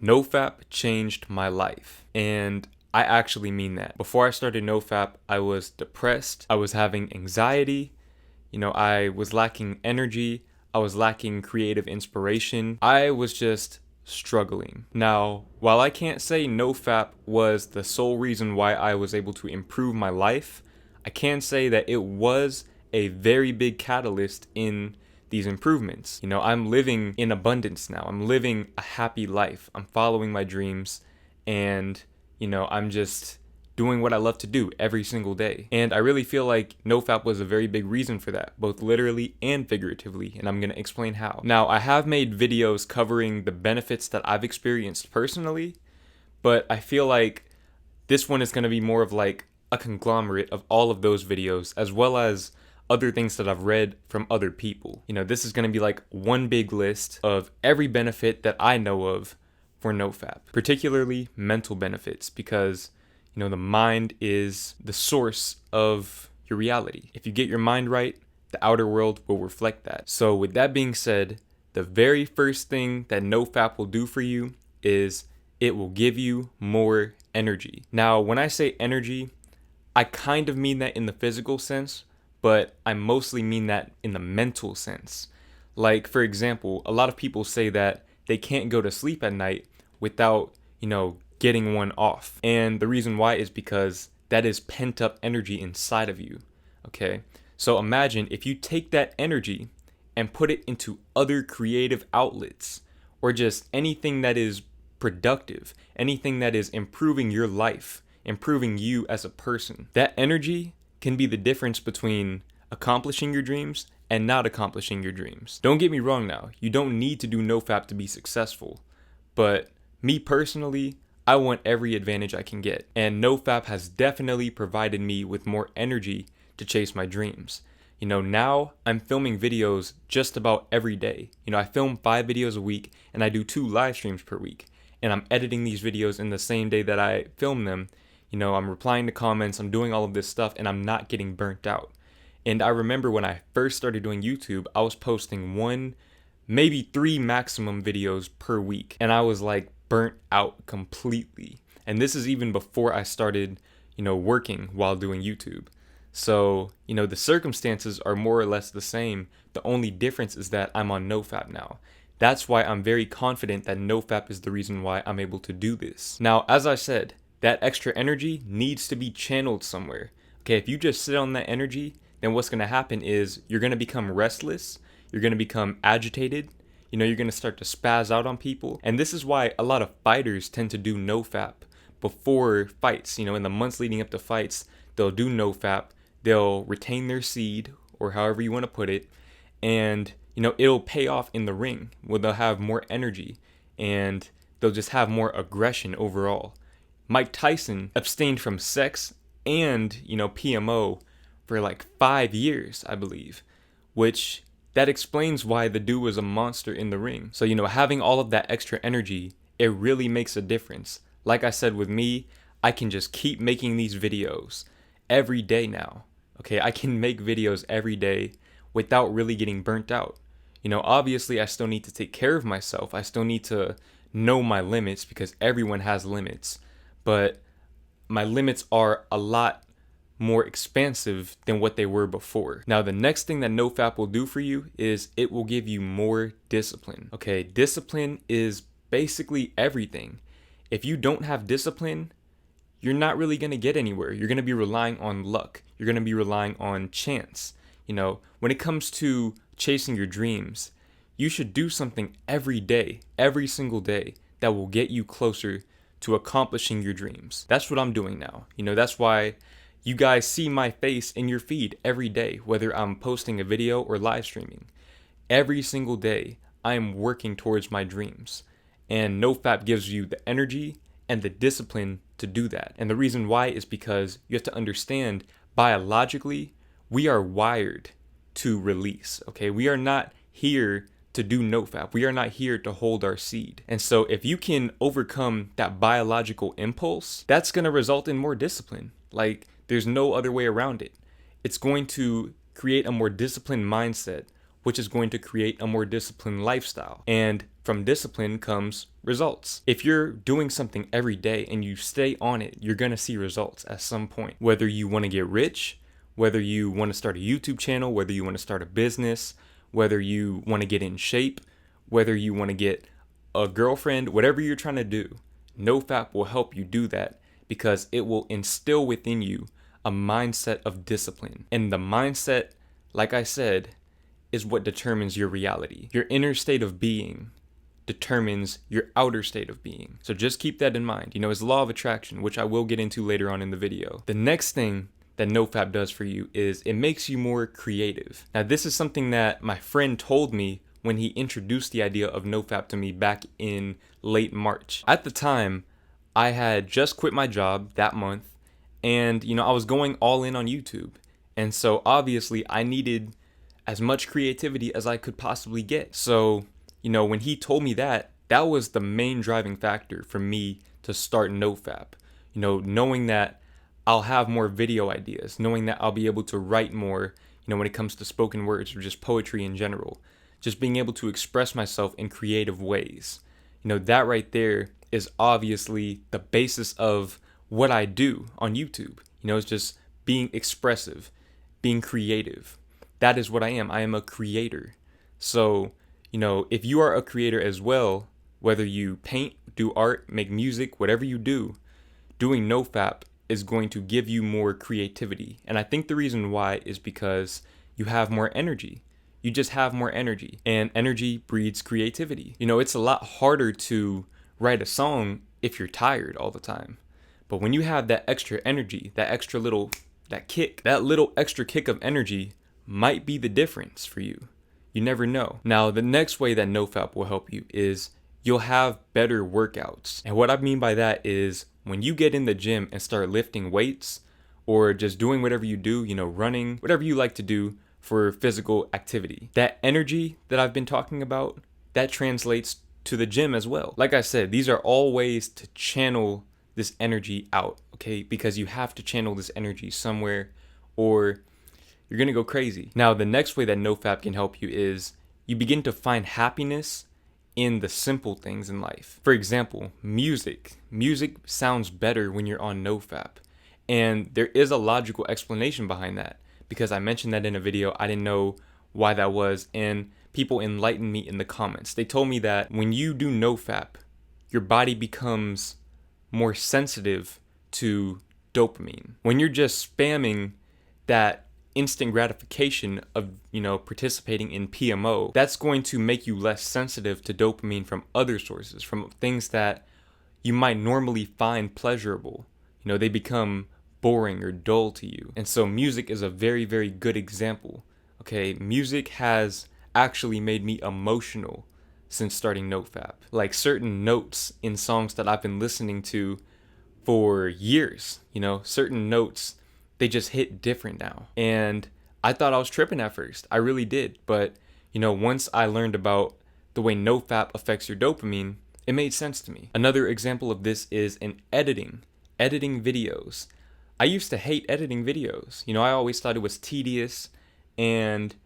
NoFap changed my life, and I actually mean that. Before I started NoFap, I was depressed, I was having anxiety, I was lacking energy, I was lacking creative inspiration. I was just struggling. Now, while I can't say NoFap was the sole reason why I was able to improve my life, I can say that it was a very big catalyst in these improvements. I'm living in abundance now. I'm living a happy life. I'm following my dreams, and I'm just doing what I love to do every single day. And I really feel like NoFap was a very big reason for that, both literally and figuratively, and I'm going to explain how. Now, I have made videos covering the benefits that I've experienced personally, but I feel like this one is going to be more of like a conglomerate of all of those videos, as well as other things that I've read from other people. This is going to be like one big list of every benefit that I know of for NoFap, particularly mental benefits, because the mind is the source of your reality. If you get your mind right, the outer world will reflect that. So with that being said, the very first thing that NoFap will do for you is it will give you more energy. Now, when I say energy, I kind of mean that in the physical sense, but I mostly mean that in the mental sense. Like, for example, a lot of people say that they can't go to sleep at night without, getting one off. And the reason why is because that is pent up energy inside of you. Okay? So imagine if you take that energy and put it into other creative outlets, or just anything that is productive, anything that is improving your life, improving you as a person. That energy can be the difference between accomplishing your dreams and not accomplishing your dreams. Don't get me wrong now, you don't need to do NoFap to be successful, but me personally, I want every advantage I can get, and NoFap has definitely provided me with more energy to chase my dreams. Now I'm filming videos just about every day. I film 5 videos a week, and I do 2 live streams per week, and I'm editing these videos in the same day that I film them. I'm replying to comments, I'm doing all of this stuff, and I'm not getting burnt out. And I remember when I first started doing YouTube, I was posting 1, maybe 3 maximum videos per week, and I was like burnt out completely. And this is even before I started, working while doing YouTube. So, the circumstances are more or less the same. The only difference is that I'm on NoFap now. That's why I'm very confident that NoFap is the reason why I'm able to do this. Now, as I said, that extra energy needs to be channeled somewhere. Okay, if you just sit on that energy, then what's going to happen is you're going to become restless, you're going to become agitated, you're going to start to spaz out on people. And this is why a lot of fighters tend to do NoFap before fights. In the months leading up to fights, they'll do NoFap, they'll retain their seed, or however you want to put it, and it'll pay off in the ring, where they'll have more energy and they'll just have more aggression overall. Mike Tyson abstained from sex and, PMO for like 5 years, I believe, which that explains why the dude was a monster in the ring. So, having all of that extra energy, it really makes a difference. Like I said, with me, I can just keep making these videos every day now. Okay, I can make videos every day without really getting burnt out. Obviously, I still need to take care of myself. I still need to know my limits, because everyone has limits. But my limits are a lot more expansive than what they were before. Now, the next thing that NoFap will do for you is it will give you more discipline. Okay, discipline is basically everything. If you don't have discipline, you're not really going to get anywhere. You're going to be relying on luck. You're going to be relying on chance. When it comes to chasing your dreams, you should do something every day, every single day, that will get you closer to accomplishing your dreams. That's what I'm doing now. That's why you guys see my face in your feed every day, whether I'm posting a video or live streaming. Every single day, I am working towards my dreams. And NoFap gives you the energy and the discipline to do that. And the reason why is because you have to understand, biologically, we are wired to release. Okay, we are not here to do NoFap. We are not here to hold our seed. And so if you can overcome that biological impulse, that's going to result in more discipline. Like, there's no other way around it. It's going to create a more disciplined mindset, which is going to create a more disciplined lifestyle. And from discipline comes results. If you're doing something every day and you stay on it, you're going to see results at some point. Whether you want to get rich, whether you want to start a YouTube channel, whether you want to start a business, whether you want to get in shape, whether you want to get a girlfriend, whatever you're trying to do, NoFap will help you do that because it will instill within you a mindset of discipline. And the mindset, like I said, is what determines your reality. Your inner state of being determines your outer state of being. So just keep that in mind. It's the law of attraction, which I will get into later on in the video. The next thing that NoFap does for you is it makes you more creative. Now, this is something that my friend told me when he introduced the idea of NoFap to me back in late March. At the time, I had just quit my job that month, and I was going all in on YouTube. And so obviously I needed as much creativity as I could possibly get. So, when he told me that was the main driving factor for me to start NoFap. Knowing that I'll have more video ideas, knowing that I'll be able to write more, when it comes to spoken words or just poetry in general, just being able to express myself in creative ways. That right there is obviously the basis of what I do on YouTube. It's just being expressive, being creative. That is what I am. I am a creator. So, if you are a creator as well, whether you paint, do art, make music, whatever you do, doing NoFap is going to give you more creativity. And I think the reason why is because you have more energy. You just have more energy. And energy breeds creativity. It's a lot harder to write a song if you're tired all the time. But when you have that extra energy, that little extra kick of energy might be the difference for you. You never know. Now, the next way that NoFap will help you is you'll have better workouts. And what I mean by that is when you get in the gym and start lifting weights or just doing whatever you do, running, whatever you like to do for physical activity, that energy that I've been talking about, that translates to the gym as well. Like I said, these are all ways to channel this energy out, okay? Because you have to channel this energy somewhere or you're going to go crazy. Now, the next way that NoFap can help you is you begin to find happiness in the simple things in life. For example, music. Music sounds better when you're on NoFap. And there is a logical explanation behind that because I mentioned that in a video. I didn't know why that was, and people enlightened me in the comments. They told me that when you do NoFap, your body becomes more sensitive to dopamine. When you're just spamming that instant gratification of, participating in PMO, that's going to make you less sensitive to dopamine from other sources, from things that you might normally find pleasurable. They become boring or dull to you. And so music is a very, very good example. Okay, music has actually made me emotional since starting NoFap. Like certain notes in songs that I've been listening to for years, certain notes, they just hit different now. And I thought I was tripping at first. I really did. But, once I learned about the way NoFap affects your dopamine, it made sense to me. Another example of this is in editing videos. I used to hate editing videos. I always thought it was tedious and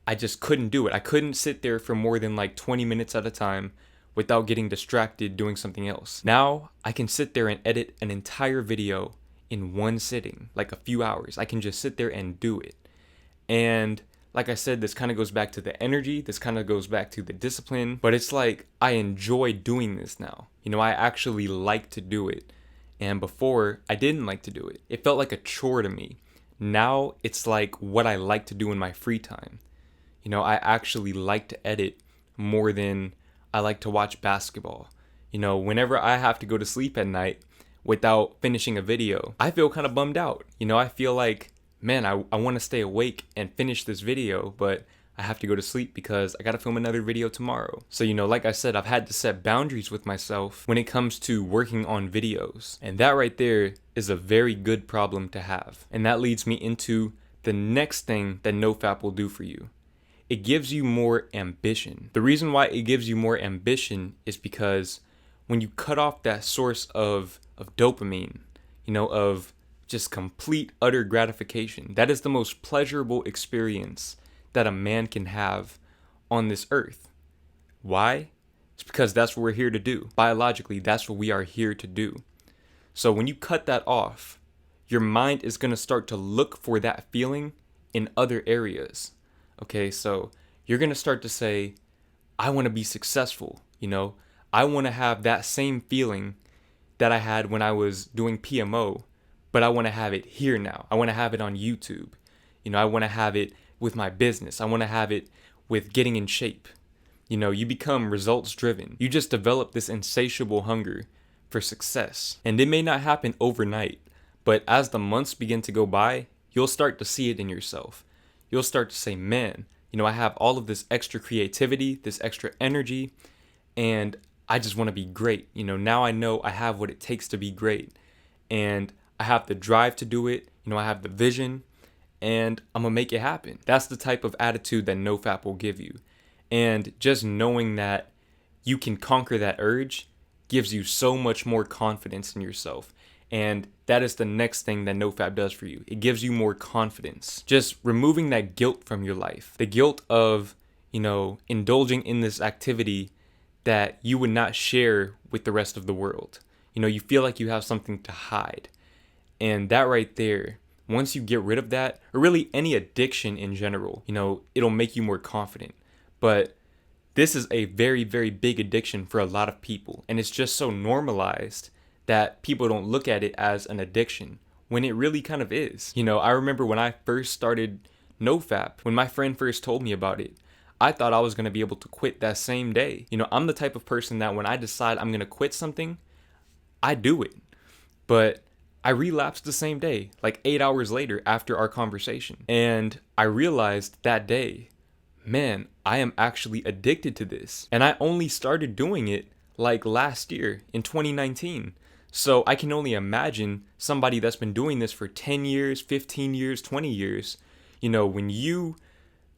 I just couldn't do it. I couldn't sit there for more than like 20 minutes at a time without getting distracted doing something else. Now I can sit there and edit an entire video in one sitting, like a few hours. I can just sit there and do it. And like I said, this kind of goes back to the energy. This kind of goes back to the discipline. But it's like I enjoy doing this now. I actually like to do it. And before, I didn't like to do it. It felt like a chore to me. Now it's like what I like to do in my free time. I actually like to edit more than I like to watch basketball. Whenever I have to go to sleep at night without finishing a video, I feel kind of bummed out. I feel like, man, I want to stay awake and finish this video, but I have to go to sleep because I got to film another video tomorrow. So, like I said, I've had to set boundaries with myself when it comes to working on videos. And that right there is a very good problem to have. And that leads me into the next thing that NoFap will do for you. It gives you more ambition. The reason why it gives you more ambition is because when you cut off that source of dopamine, of just complete, utter gratification, that is the most pleasurable experience that a man can have on this earth. Why? It's because that's what we're here to do. Biologically, that's what we are here to do. So when you cut that off, your mind is going to start to look for that feeling in other areas. Okay, so you're going to start to say, I want to be successful, I want to have that same feeling that I had when I was doing PMO, but I want to have it here now. I want to have it on YouTube. I want to have it with my business. I want to have it with getting in shape. You become results driven. You just develop this insatiable hunger for success. And it may not happen overnight, but as the months begin to go by, you'll start to see it in yourself. You'll start to say, man, I have all of this extra creativity, this extra energy, and I just want to be great. Now I know I have what it takes to be great, and I have the drive to do it. I have the vision, and I'm going to make it happen. That's the type of attitude that NoFap will give you. And just knowing that you can conquer that urge gives you so much more confidence in yourself. And that is the next thing that NoFap does for you. It gives you more confidence. Just removing that guilt from your life. The guilt of, indulging in this activity that you would not share with the rest of the world. You feel like you have something to hide. And that right there, once you get rid of that, or really any addiction in general, it'll make you more confident. But this is a very, very big addiction for a lot of people. And it's just so normalized that people don't look at it as an addiction when it really kind of is. I remember when I first started NoFap, when my friend first told me about it, I thought I was going to be able to quit that same day. I'm the type of person that when I decide I'm going to quit something, I do it. But I relapsed the same day, like 8 hours later after our conversation. And I realized that day, man, I am actually addicted to this. And I only started doing it like last year in 2019. So I can only imagine somebody that's been doing this for 10 years, 15 years, 20 years. When you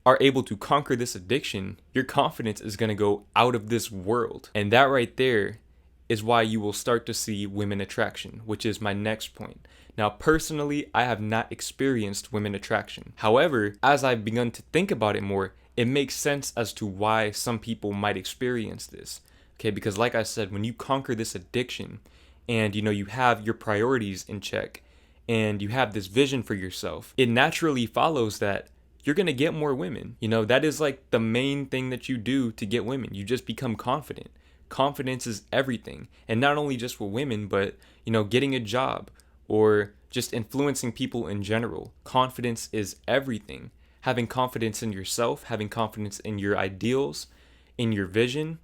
are able to conquer this addiction, your confidence is going to go out of this world. And that right there is why you will start to see women attraction, which is my next point. Now, personally, I have not experienced women attraction. However, as I've begun to think about it more, it makes sense as to why some people might experience this. Okay, because like I said, when you conquer this addiction and you have your priorities in check and you have this vision for yourself, it naturally follows that you're going to get more women. That is like the main thing that you do to get women. You just become confident. Confidence is everything. And not only just for women, but, getting a job or just influencing people in general. Confidence is everything. Having confidence in yourself, having confidence in your ideals, in your vision,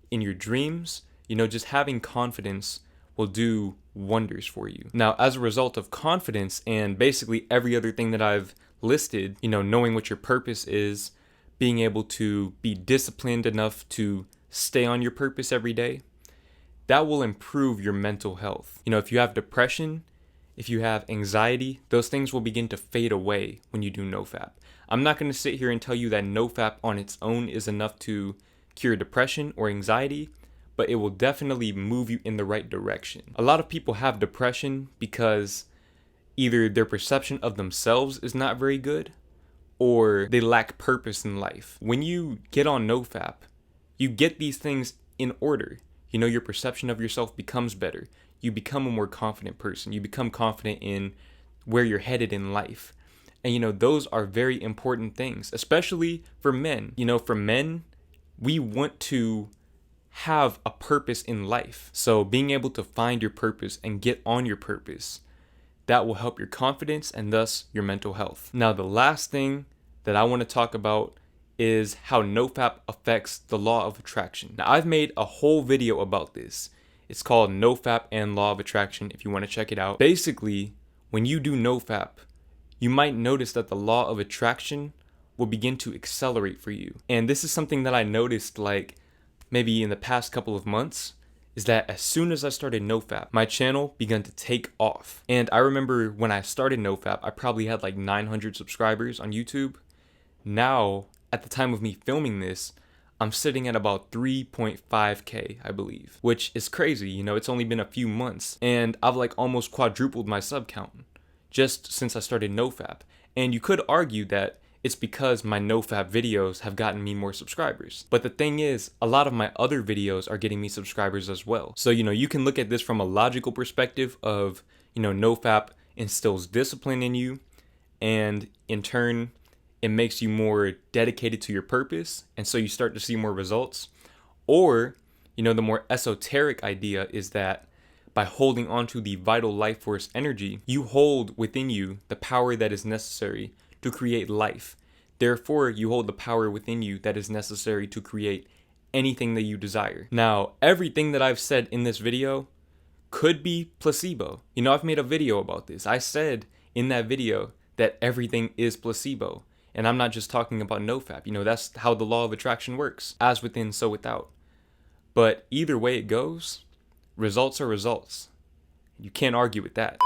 in your dreams, just having confidence will do wonders for you. Now, as a result of confidence and basically every other thing that I've listed, knowing what your purpose is, being able to be disciplined enough to stay on your purpose every day, that will improve your mental health. If you have depression, if you have anxiety, those things will begin to fade away when you do NoFap. I'm not going to sit here and tell you that NoFap on its own is enough to cure depression or anxiety, but it will definitely move you in the right direction. A lot of people have depression because either their perception of themselves is not very good or they lack purpose in life. When you get on NoFap, you get these things in order. Your perception of yourself becomes better. You become a more confident person. You become confident in where you're headed in life. And those are very important things, especially for men. For men, we want to have a purpose in life. So being able to find your purpose and get on your purpose, that will help your confidence and thus your mental health. Now, the last thing that I want to talk about is how NoFap affects the law of attraction. Now, I've made a whole video about this. It's called NoFap and Law of Attraction if you want to check it out. Basically, when you do NoFap, you might notice that the law of attraction will begin to accelerate for you. And this is something that I noticed like maybe in the past couple of months, is that as soon as I started NoFap, my channel began to take off. And I remember when I started NoFap, I probably had like 900 subscribers on YouTube. Now, at the time of me filming this, I'm sitting at about 3.5K, I believe, which is crazy. It's only been a few months and I've like almost quadrupled my sub count just since I started NoFap. And you could argue that it's because my NoFap videos have gotten me more subscribers. But the thing is, a lot of my other videos are getting me subscribers as well. So, you can look at this from a logical perspective of, NoFap instills discipline in you, and in turn, it makes you more dedicated to your purpose, and so you start to see more results. Or, the more esoteric idea is that by holding onto the vital life force energy, you hold within you the power that is necessary to create life. Therefore, you hold the power within you that is necessary to create anything that you desire. Now, everything that I've said in this video could be placebo. I've made a video about this. I said in that video that everything is placebo. And I'm not just talking about NoFap. That's how the law of attraction works. As within, so without. But either way it goes, results are results. You can't argue with that.